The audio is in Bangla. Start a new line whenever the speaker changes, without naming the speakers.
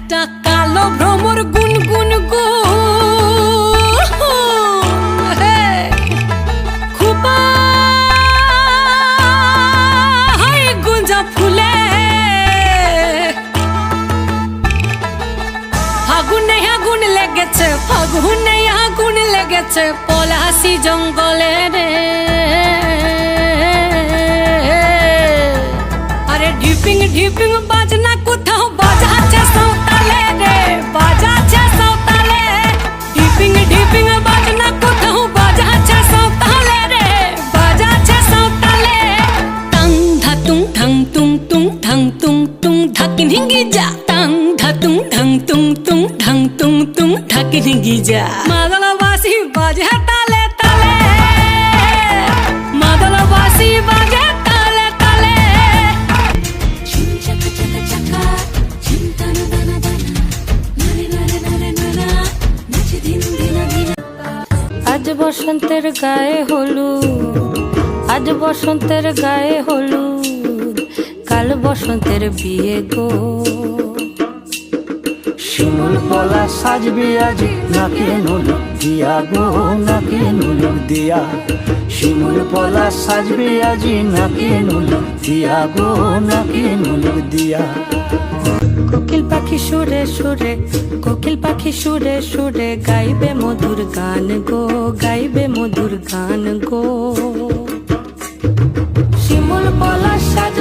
একটা কালো ভ্রমর গুনগুন গো খুবা হাই গুঞ্জা ফুলে ফাগুনে আগুন লেগেছে ফাগুনে আগুন লেগেছে পলাশি জঙ্গলে রে আরে ঢিপিং ঢিপিং বাজনা কোথাও বাজাচ্ছে সাঁওতালে রে বাজাচ্ছে সাঁওতালে ঢিপিং ঢিপিং বাজনা কোথাও বাজাচ্ছে সাঁওতালে রে বাজাচ্ছে সাঁওতালে টাং ধাতুং ঢং তুং তুং ঢং তুং তুং ঢাকিন হিঙ্গি যা টাং ধাতুং ঢং তুং তুং ঢং তুং তুং ঢাকিন হিঙ্গি যা মাদলবাসী বাজে তালে তালে মাদলবাসী বাজে তালে তালে আজ বসন্তের গায়ে হলুদ আজ বসন্তের গায়ে হলুদ কাল বসন্তের বিয়ে গো
শিমুল পলা সাজবে আজ নাকে নুলুক দিয়া গো নাকে নুলুক দিয়া শিমুল পলা সাজবে আজ নাকে নুলুক দিয়া গো নাকে নুলুক দিয়া
কোকিল পাখি সুরে সুরে কোকিল পাখি সুরে সুরে গাইবে মধুর গান গো গাইবে মধুর গান গো শিমুল পলা সাজ